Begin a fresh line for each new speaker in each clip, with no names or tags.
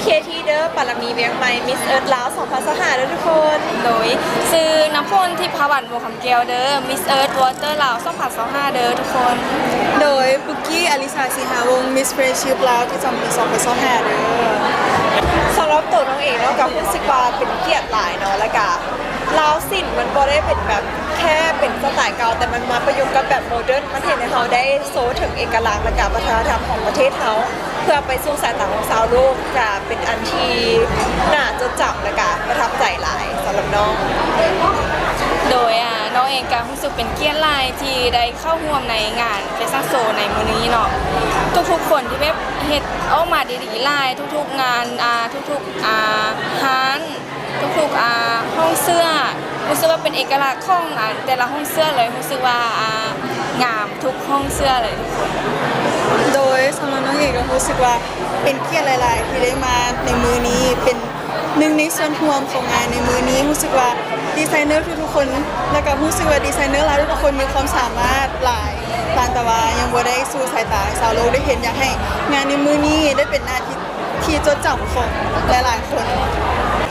เคที่เด้อปารมีเวียงใหม่มิสเอิร์ธลาว2025เด้อทุกคน
โดยซื้อน้ำพ่นที่พาวันวงคำแก้วเด้อมิสเอิร์ธวอเตอร์ลาว2025เด้อทุกคน
โดยบุกกี้อลิซาสีหาวงมิสเฟรชิพลาวที่จำปี2025เด้อ
สำหรับตัวน้องเองเนาะกับรู้สึกว่าเป็นเกียรติหลายเนาะแล้วก็ลาวสินมันบ่ได้เป็นแบบแค่เป็นสไตล์เก่าแต่มันมาประยุกต์กับแบบโมเดิร์นมันเห็นให้เราได้โซถึงเอกลักษณ์และกับวัฒนธรรมของประเทศเขาเพื่อไปสู่สายตาของชาวโลกจะเป็นอันที่น่าจดจำและก็ประทับใจหลายสำหรับน้อง
โดยน้องเองก็รู้สึกเป็นเกียรติหลายที่ได้เข้าร่วมในงานแฟชั่นโชว์ในมื้อนี้เนาะทุกๆคนที่แบบเฮ็ดออกมาดีๆหลายทุกๆงานทุกๆร้านทุกๆห้องเสื้อรู้สึกว่าเป็นเอกลักษณ์ของแต่ละห้องเสื้อเลยรู้สึกว่างามทุกห้องเสื้อเลยทุกคน
โดยสำหรับน้องเอกก็รู้สึกว่าเป็นเกียรติหลายๆที่ได้มาในมือนี้เป็นหนึ่งในส่วนร่วมของงานในมือนี้รู้สึกว่าดีไซเนอร์ทุกๆคนแล้วก็รู้สึกว่าดีไซเนอร์หลายทุกคนมีความสามารถหลายแต่ว่ายังบ่ได้สู่สายตาชาวโลกได้เห็นอยากให้งานในมือนี้ได้เป็นอาทิตย์ที่จดจำของหลายๆคน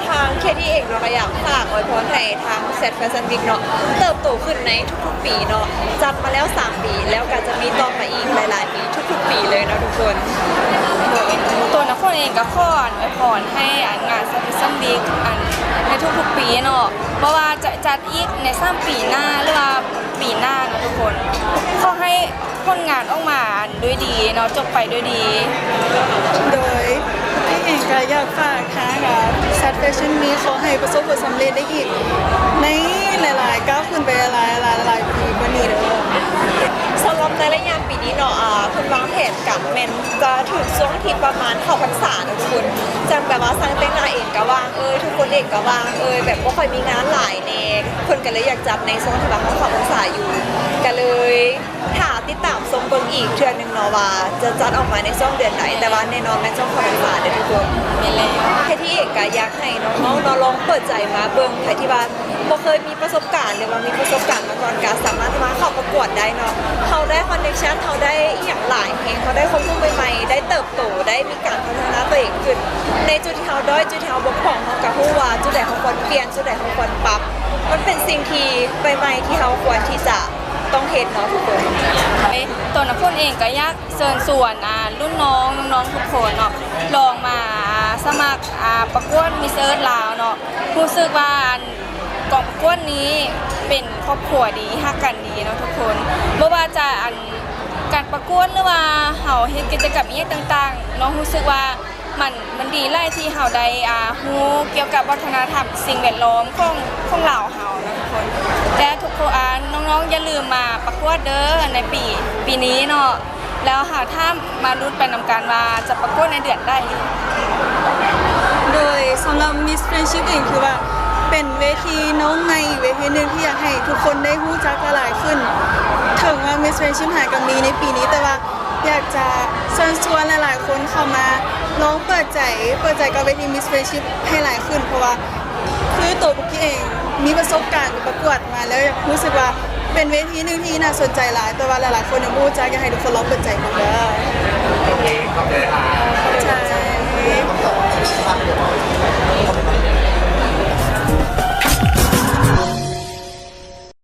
ทางเคที่เองเราก็อยากฝากอวยพรให้ทางเซตแฟชั่นวิกเนาะเติบโตขึ้นในทุกๆปีเนาะจัดมาแล้ว3ปีแล้วก็จะมีต่อไปอีกหลายๆปีทุกๆปีเลยเนาะทุกคน
ตัวนักคนเองก็ขออวยพรให้งานแฟชั่นวีคในทุกๆปีเนาะเพราะว่าจะจัดอีกใน3ปีหน้าหรือว่าปีหน้าเนาะทุกคนขอให้ผลงานออกมาด้วยดีเนาะจบไปด้วยดี
โดยที่เองก็อยากฝากค่ะกับชัดแฟชั่นมีขอให้ประสบผลสำเร็จได้อีกในหลายๆก้าวขึ้นไปหลายปีกว่านี้เด้อ
สำหรับในระยะปีนี้เนาะคุณวางแผนกับแมนจะถึงช่วงที่ประมาณเข้าพรรษานะทุกคนจังแบบว่าสร้างเต้นนาเองก็ว่างทุกคนเองก็ว่างแบบบ่ค่อยมีงานหลายเนคนก็เลยอยากจับในช่วงที่ว่าเขาเข้าพรรษาอยู่ก็เลยถ้าติดตามชมเบิ่งอีกเทื่อนึงเนาะว่าจะจัดออกมาในช่วงเดือนไหนแต่ว่าแน่นอนในช่วงเข้าพรรษาเด้อทุกคน
มีแล้ว
ใครที่เอกก็อยากให้น้องๆลองเปิดใจมาเบิ่งใครที่ว่าบ่เคยมีประสบการณ์หรือว่ามีประสบการณ์มาก่อนก็สามารถมาเข้าประกวดได้เนาะเขาได้คอนเนคชั่นเขาได้อหย่างหลายแห่งเขาได้ความรู้ใหม่ๆได้เติบโตได้มีการพัฒนาตัวเองขึ้นในจุดที่เขาด้อยจุดที่เขาบกพร่องเขาก็รู้ว่าจุดไหนเขาควรเปลี่ยนจุดไหนเขาควรปรับมันเป็นสิ่งที่ใหม่ๆที่เขาควรที่จะต้องเฮ็ดเนาะทุกคน
ตัวนักคนเองก็อยากเชิญชวนรุ่นน้องทุกคนเนาะลองมาสมัครประกวดมิสเอิร์ธลาวเนาะรู้สึกว่ากองประกวดนี้เป็นครอบครัวดีฮักกันดีเนาะทุกคนบ่ว่าจะการประกวดหรือว่าเฮาเฮ็ดกิจกรรมอีกต่างๆน้องรู้สึกว่ามันดีหลายที่เฮาได้ฮู้เกี่ยวกับวัฒนธรรมสิ่งแวดล้อมของลาวเฮานะทุกคนแต่ทุกคนน้องๆอย่าลืมมาประกวดเด้อในปีนี้เนาะแล้วหากถ้ามาลุ้นไปนำกันว่าจะประกวดในเดือนใด
โดยสำหรับ Miss Friendship เองคือว่าเป็นเวทีน้องในอีกเวทีหนึ่งที่อยากให้ทุกคนได้รู้จักหลายขึ้นถึงว่า Miss Friendship หากับมีในปีนี้แต่ว่าอยากจะเชิญชวนหลายๆคนเข้ามาลองเปิดใจกับเวที Miss Friendship ให้หลายขึ้นเพราะว่าคือตัวบุกกี้เองมีประสบการณ์ประกวดมาแล้วรู้สึกว่าเป็นเวทีหนึ่งที่น่าสนใจหลายแต่ว่าหลายๆคนยังไม่รู้จักอยากให้ทุกคนลองเปิดใจดูเด้อ
โอเคขอบคุณค่ะ
ใช่